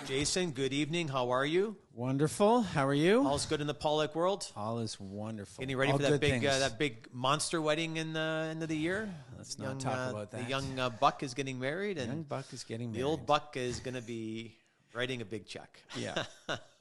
Jason, good evening. How are you? Wonderful. How are you? All's good in the Pollock world? All is wonderful. Getting ready All for that big monster wedding in the end of the year? Let's not talk about that. The young buck is getting married. And young buck is getting married. The old buck is going to be writing a big check. Yeah.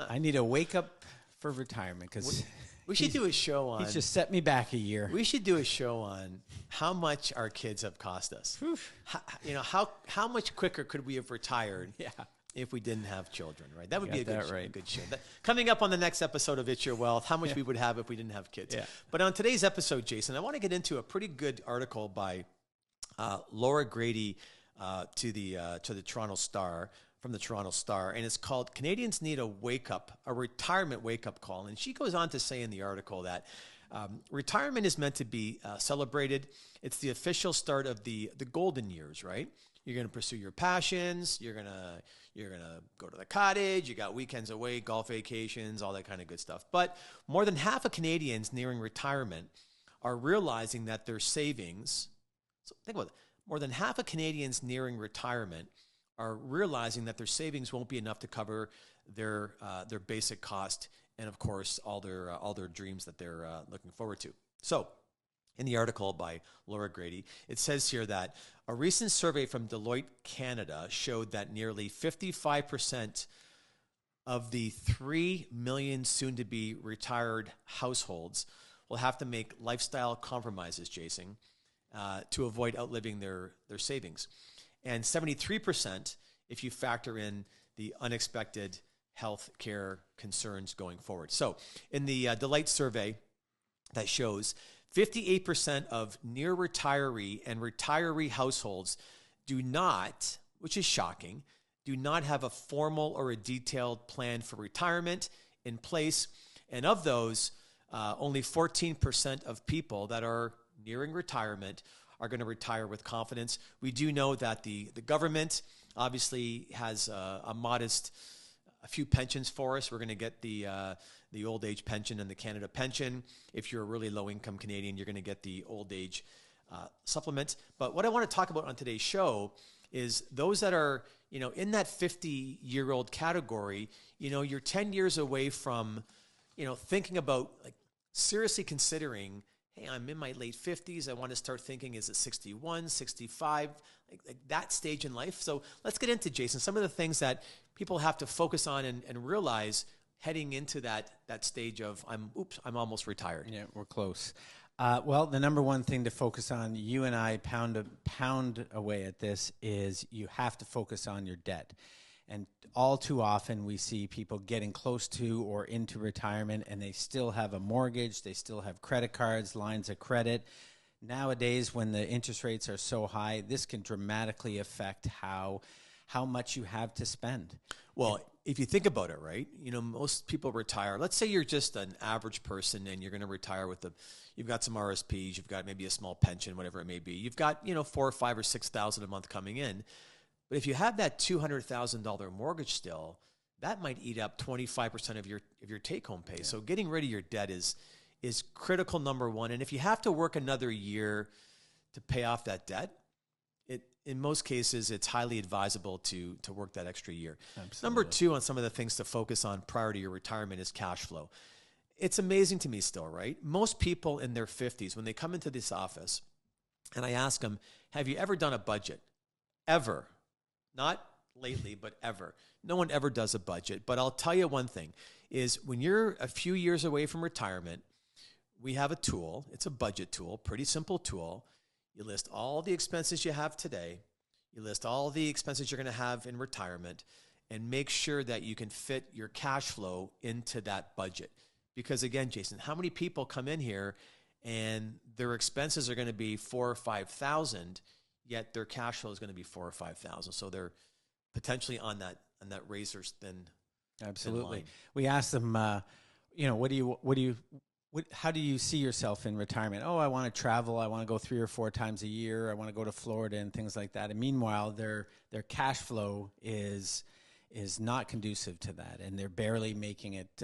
I need to wake up for retirement because we should do a show on. He's just set me back a year. We should do a show on how much our kids have cost us. How much quicker could we have retired? Yeah. If we didn't have children, right? That would be a good show. Coming up on the next episode of It's Your Wealth, how much we would have if we didn't have kids. Yeah. But on today's episode, Jason, I want to get into a pretty good article by Laura Grady to the Toronto Star, from the Toronto Star, and it's called "Canadians Need a Retirement Wake-Up Call." And she goes on to say in the article that retirement is meant to be celebrated. It's the official start of the golden years, right? You're going to pursue your passions. You're going to go to the cottage. You got weekends away, golf vacations, all that kind of good stuff. But more than half of Canadians nearing retirement are realizing that their savings, so think about it, more than half of Canadians nearing retirement are realizing that their savings won't be enough to cover their basic cost and, of course, all their dreams that they're looking forward to. So, in the article by Laura Grady, it says here that a recent survey from Deloitte Canada showed that nearly 55% of the 3 million soon-to-be retired households will have to make lifestyle compromises, Jason, to avoid outliving their savings. And 73% if you factor in the unexpected health care concerns going forward. So in the Deloitte survey that shows 58% of near retiree and retiree households do not, which is shocking, do not have a formal or a detailed plan for retirement in place. And of those, only 14% of people that are nearing retirement are going to retire with confidence. We do know that the government obviously has a few pensions for us. We're going to get the old age pension and the Canada pension. If you're a really low income Canadian, you're going to get the old age supplement. But what I want to talk about on today's show is those that are, in that 50-year-old category, you're 10 years away from, thinking about, like, seriously considering, hey, I'm in my late 50s. I want to start thinking, is it 61, 65, like that stage in life? So let's get into, Jason, some of the things that people have to focus on and realize heading into that stage of, I'm almost retired. Yeah, we're close. Well, the number one thing to focus on, you and I pound away at this, is you have to focus on your debt. And all too often we see people getting close to or into retirement and they still have a mortgage, they still have credit cards, lines of credit. Nowadays, when the interest rates are so high, this can dramatically affect how much you have to spend. Well, if you think about it, right, most people retire. Let's say you're just an average person and you're going to retire you've got some RSPs, you've got maybe a small pension, whatever it may be. You've got, $4,000 or $5,000 or $6,000 a month coming in. But if you have that $200,000 mortgage still, that might eat up 25% of your take-home pay. Yeah. So getting rid of your debt is critical, number one. And if you have to work another year to pay off that debt, in most cases, it's highly advisable to work that extra year. Absolutely. Number two on some of the things to focus on prior to your retirement is cash flow. It's amazing to me still, right? Most people in their 50s, when they come into this office, and I ask them, have you ever done a budget? Ever. Not lately, but ever. No one ever does a budget. But I'll tell you one thing, is when you're a few years away from retirement, we have a tool. It's a budget tool, pretty simple tool. You list all the expenses you have today. You list all the expenses you're going to have in retirement and make sure that you can fit your cash flow into that budget. Because again, Jason, how many people come in here and their expenses are going to be $4,000 or $5,000, yet their cash flow is going to be $4,000 or $5,000. So they're potentially on that razor's thin. Absolutely. Thin line. We asked them, how do you see yourself in retirement? Oh, I want to travel. I want to go 3 or 4 times a year. I want to go to Florida and things like that. And meanwhile, their cash flow is not conducive to that, and they're barely making it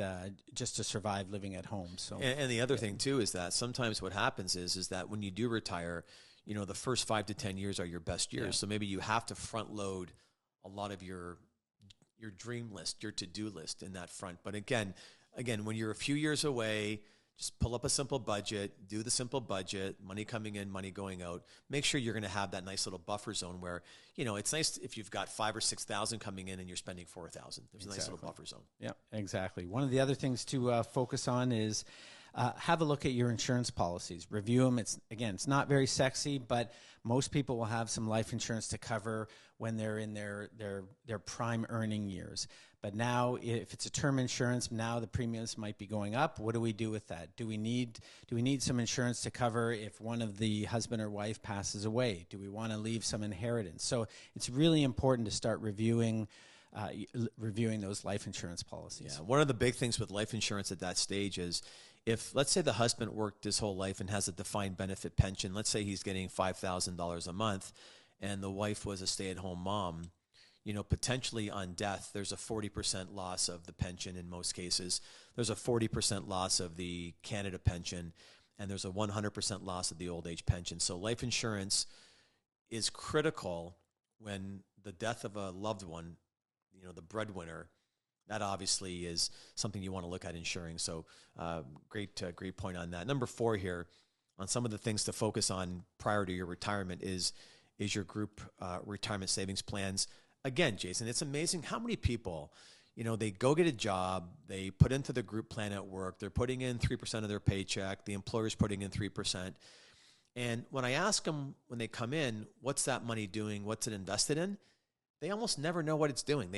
just to survive living at home. So, and the other thing too is that sometimes what happens is that when you do retire, the first 5 to 10 years are your best years. Yeah. So maybe you have to front load a lot of your your dream list, your to-do list in that front. But again, when you're a few years away, just pull up a simple budget, do the simple budget, money coming in, money going out. Make sure you're going to have that nice little buffer zone where, it's nice if you've got 5,000 or 6,000 coming in and you're spending 4,000. There's a nice little buffer zone. Yeah, exactly. One of the other things to focus on is have a look at your insurance policies. Review them. It's not very sexy, but most people will have some life insurance to cover when they're in their prime earning years. But now, if it's a term insurance, now the premiums might be going up. What do we do with that? Do we need some insurance to cover if one of the husband or wife passes away? Do we want to leave some inheritance? So it's really important to start reviewing those life insurance policies. Yeah, one of the big things with life insurance at that stage is if, let's say, the husband worked his whole life and has a defined benefit pension. Let's say he's getting $5,000 a month, and the wife was a stay-at-home mom. Potentially on death, there's a 40% loss of the pension in most cases. There's a 40% loss of the Canada pension, and there's a 100% loss of the old age pension. So life insurance is critical when the death of a loved one, the breadwinner, that obviously is something you want to look at insuring. So great point on that. Number 4 here on some of the things to focus on prior to your retirement is your group retirement savings plans. Again, Jason, it's amazing how many people, they go get a job, they put into the group plan at work, they're putting in 3% of their paycheck, the employer's putting in 3%. And when I ask them when they come in, what's that money doing, what's it invested in, they almost never know what it's doing.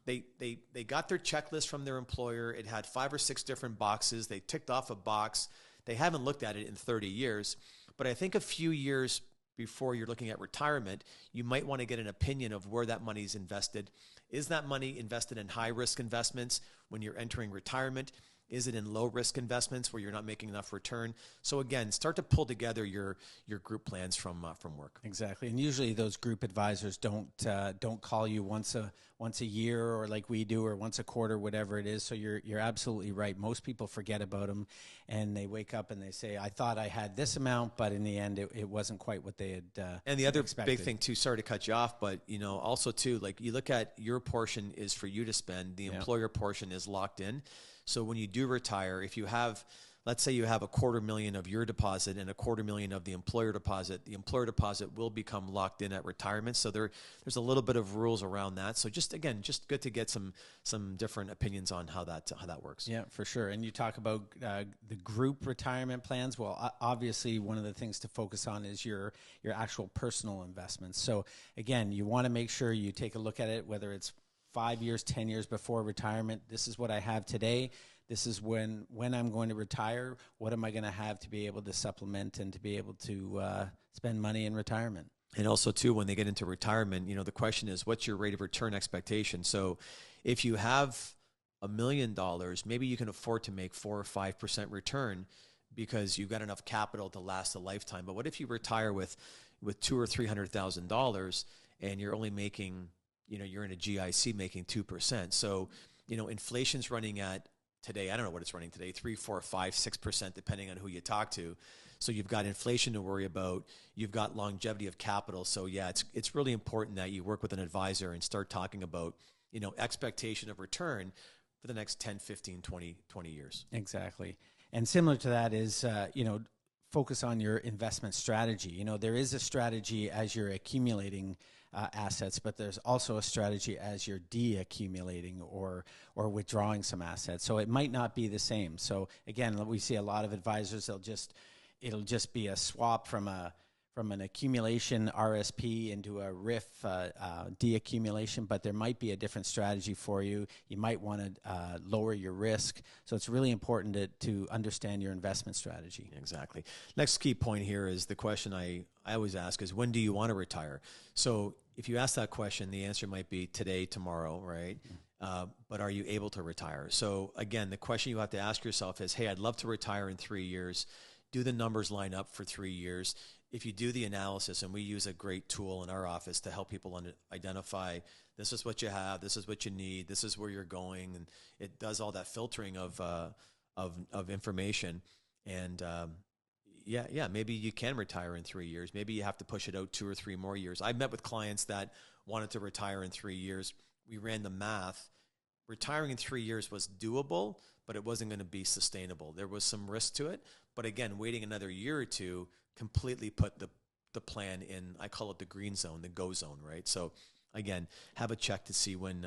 They got their checklist from their employer. It had 5 or 6 different boxes. They ticked off a box. They haven't looked at it in 30 years. But I think a few years before you're looking at retirement, you might want to get an opinion of where that money is invested. Is that money invested in high-risk investments when you're entering retirement? Is it in low-risk investments where you're not making enough return? So again, start to pull together your group plans from work. Exactly, and usually those group advisors don't call you once a year or like we do, or once a quarter, whatever it is. So you're absolutely right. Most people forget about them, and they wake up and they say, "I thought I had this amount, but in the end, it wasn't quite what they had." And the other expected. big thing too. Sorry to cut you off, but also too, like you look at your portion is for you to spend. The employer portion is locked in. So when you do retire, if you have, let's say you have $250,000 of your deposit and $250,000 of the employer deposit will become locked in at retirement. So there's a little bit of rules around that. So just good to get some different opinions on how that works. Yeah, for sure. And you talk about the group retirement plans. Well, obviously one of the things to focus on is your actual personal investments. So again, you want to make sure you take a look at it, whether it's 5 years, 10 years before retirement. This is what I have today. This is when I'm going to retire. What am I going to have to be able to supplement and to be able to spend money in retirement? And also, too, when they get into retirement, the question is, what's your rate of return expectation? So if you have $1 million, maybe you can afford to make 4 or 5% return because you've got enough capital to last a lifetime. But what if you retire with $200,000 or $300,000 and you're only making, you're in a GIC making 2%. So, inflation's running at today, I don't know what it's running today, 3, 4, 5, 6%, depending on who you talk to. So you've got inflation to worry about. You've got longevity of capital. So yeah, it's really important that you work with an advisor and start talking about, expectation of return for the next 10, 15, 20 years. Exactly. And similar to that is, focus on your investment strategy. There is a strategy as you're accumulating assets, but there's also a strategy as you're de-accumulating or withdrawing some assets. So it might not be the same. So again, we see a lot of advisors, it'll just be a swap from an accumulation RSP into a RIF de-accumulation, but there might be a different strategy for you. You might want to lower your risk. So it's really important to understand your investment strategy. Exactly. Next key point here is the question I always ask is, when do you want to retire? So if you ask that question, the answer might be today, tomorrow, right? But are you able to retire? So again, the question you have to ask yourself is, hey, I'd love to retire in 3 years. Do the numbers line up for 3 years? If you do the analysis, and we use a great tool in our office to help people identify, this is what you have, this is what you need, this is where you're going, and it does all that filtering of information. And maybe you can retire in 3 years. Maybe you have to push it out 2 or 3 more years. I've met with clients that wanted to retire in 3 years. we ran the math, retiring in 3 years was doable, but it wasn't going to be sustainable. There was some risk to it. But again, waiting another year or two completely put the plan in, I call it the green zone, the go zone, right? So again, have a check to see when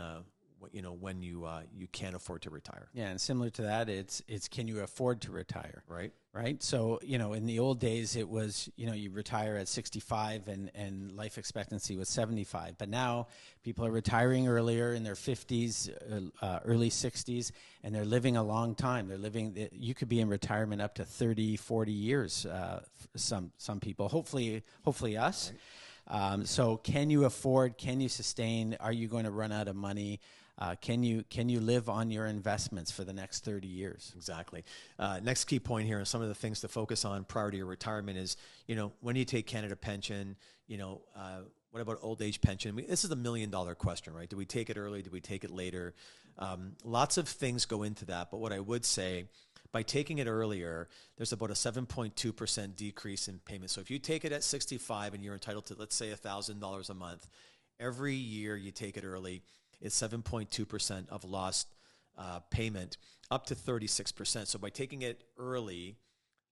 you can afford to retire. Yeah, and similar to that, it's can you afford to retire? Right. Right. So, in the old days, it was, you retire at 65 and life expectancy was 75. But now people are retiring earlier in their 50s, early 60s, and they're living a long time. You could be in retirement up to 30, 40 years, some people, hopefully us. Right. So can you afford, can you sustain, are you going to run out of money? Can you live on your investments for the next 30 years? Exactly. Next key point here, and some of the things to focus on prior to your retirement is, when you take Canada pension, what about old age pension? This is $1 million question, right? Do we take it early? Do we take it later? Lots of things go into that. But what I would say, by taking it earlier, there's about a 7.2% decrease in payment. So if you take it at 65 and you're entitled to, let's say, $1,000 a month, every year you take it early, it's 7.2% of lost payment, up to 36%. So by taking it early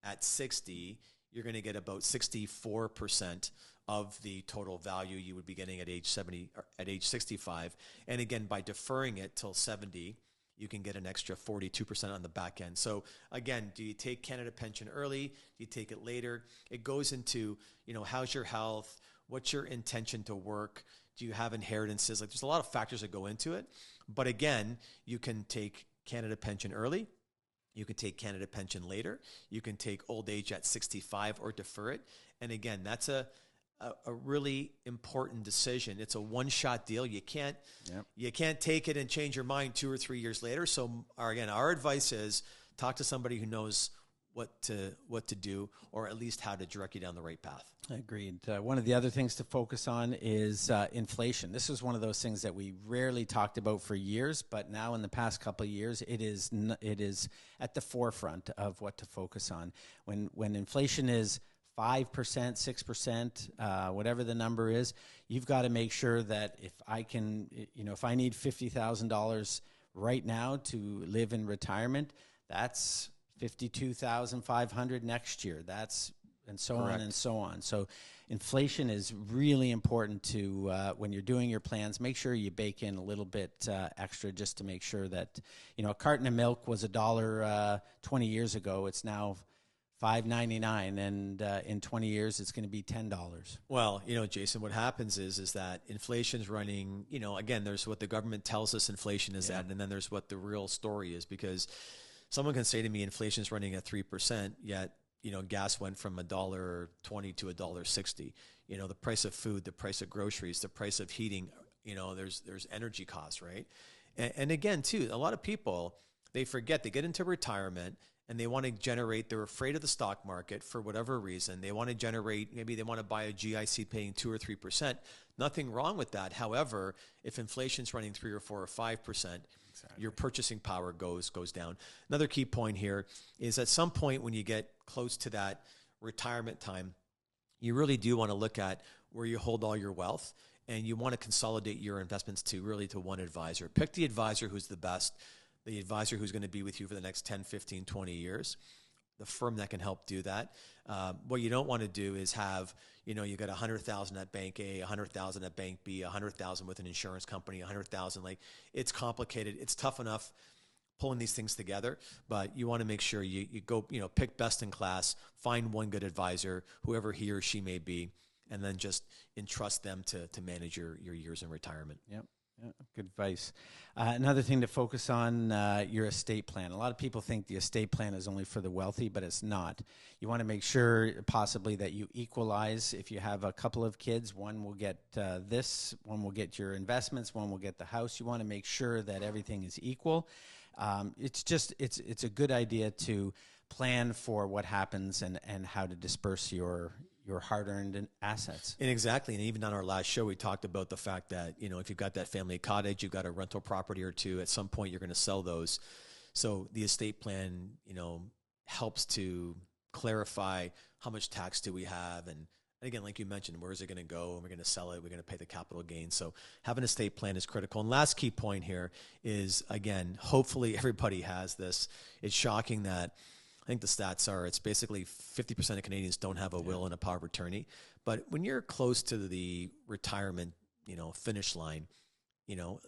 at 60, you're going to get about 64% of the total value you would be getting at age 70 or at age 65. And again, by deferring it till 70, you can get an extra 42% on the back end. So again, do you take Canada pension early? Do you take it later? It goes into, how's your health? What's your intention to work? Do you have inheritances? There's a lot of factors that go into it. But again, you can take Canada pension early. You can take Canada pension later. You can take old age at 65 or defer it. And again, that's a really important decision. It's a one-shot deal. You can't take it and change your mind 2 or 3 years later. So our advice is talk to somebody who knows what to do, or at least how to direct you down the right path. Agreed. One of the other things to focus on is inflation. This is one of those things that we rarely talked about for years, but now in the past couple of years, it is at the forefront of what to focus on. When inflation is 5%, 6%, whatever the number is, you've got to make sure that if I need $50,000 right now to live in retirement, that's $52,500 next year. And so Correct. on and so on. So inflation is really important to, when you're doing your plans, make sure you bake in a little bit extra just to make sure that, a carton of milk was $1 20 years ago. It's now $5.99, and in 20 years it's going to be $10. Well, Jason, what happens is that inflation's running, again, there's what the government tells us inflation is at, and then there's what the real story is, because someone can say to me inflation's running at 3%, yet gas went from $1.20 to $1.60. The price of food, the price of groceries, the price of heating, there's energy costs, right? And again, too, a lot of people, they forget, they get into retirement and they want to generate, they're afraid of the stock market for whatever reason. They want to generate, maybe they want to buy a GIC paying 2 or 3%. Nothing wrong with that. However, if inflation's running 3 or 4 or 5%, your purchasing power goes down. Another key point here is at some point when you get close to that retirement time, you really do want to look at where you hold all your wealth, and you want to consolidate your investments to one advisor. Pick the advisor who's the best, the advisor who's going to be with you for the next 10, 15, 20 years, the firm that can help do that. What you don't want to do is have, you got 100,000 at bank A, 100,000 at bank B, 100,000 with an insurance company, 100,000. It's complicated. It's tough enough pulling these things together, but you want to make sure you go, pick best in class, find one good advisor, whoever he or she may be, and then just entrust them to manage your years in retirement. Yep. Yeah, good advice. Another thing to focus on, your estate plan. A lot of people think the estate plan is only for the wealthy, but it's not. You want to make sure possibly that you equalize. If you have a couple of kids, one will get this, one will get your investments, one will get the house. You want to make sure that everything is equal. It's a good idea to plan for what happens and how to disperse your hard-earned assets. And exactly. And even on our last show, we talked about the fact that, if you've got that family cottage, you've got a rental property or two, at some point you're going to sell those. So the estate plan, helps to clarify how much tax do we have. And And again, like you mentioned, where is it going to go? We're going to sell it. We're going to pay the capital gain. So having an estate plan is critical. And last key point here is, again, hopefully everybody has this. It's shocking that I think the stats are it's basically 50% of Canadians don't have a will and a power of attorney. But when you're close to the retirement, finish line,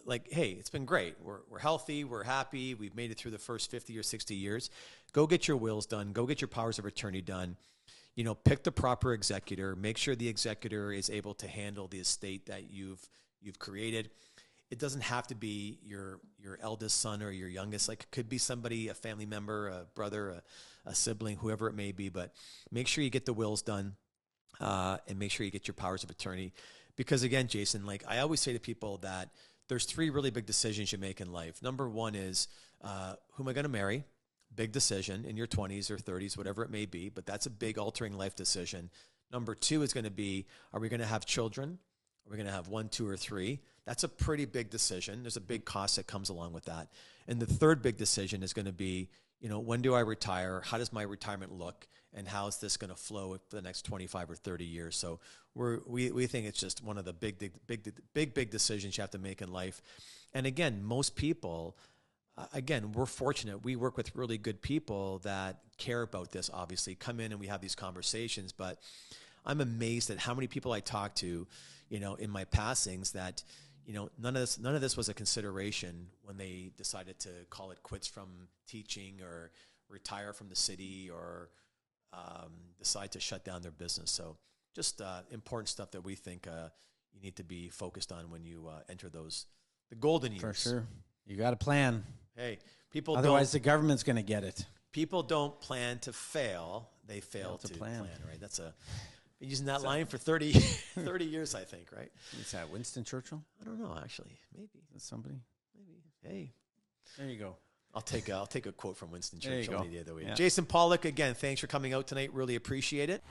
like, hey, it's been great. We're healthy. We're happy. We've made it through the first 50 or 60 years. Go get your wills done. Go get your powers of attorney done. Pick the proper executor. Make sure the executor is able to handle the estate that you've created. It doesn't have to be your eldest son or your youngest. Like, it could be somebody, a family member, a brother, a sibling, whoever it may be. But make sure you get the wills done, and make sure you get your powers of attorney. Because again, Jason, like I always say to people that there's 3 really big decisions you make in life. Number 1 is, who am I going to marry? Big decision in your 20s or 30s, whatever it may be, but that's a big altering life decision. Number 2 is going to be, are we going to have children? Are we going to have 1, 2, or 3? That's a pretty big decision. There's a big cost that comes along with that. And the third big decision is going to be, when do I retire? How does my retirement look? And how is this going to flow for the next 25 or 30 years? So we think it's just one of the big decisions you have to make in life. And again, most people, we're fortunate. We work with really good people that care about this, obviously, come in and we have these conversations. But I'm amazed at how many people I talk to, in my passings that, none of this was a consideration when they decided to call it quits from teaching or retire from the city or decide to shut down their business. So just important stuff that we think you need to be focused on when you enter the golden years. For sure. You got a plan. Hey, people otherwise the government's going to get it. People don't plan to fail. They fail to plan, right? Been using that line for 30 years, I think, right? Is that Winston Churchill? I don't know, actually. Maybe. Is that somebody? Maybe. Hey. There you go. I'll take a quote from Winston Churchill any day of the week. Yeah. Jason Pollock, again, thanks for coming out tonight. Really appreciate it.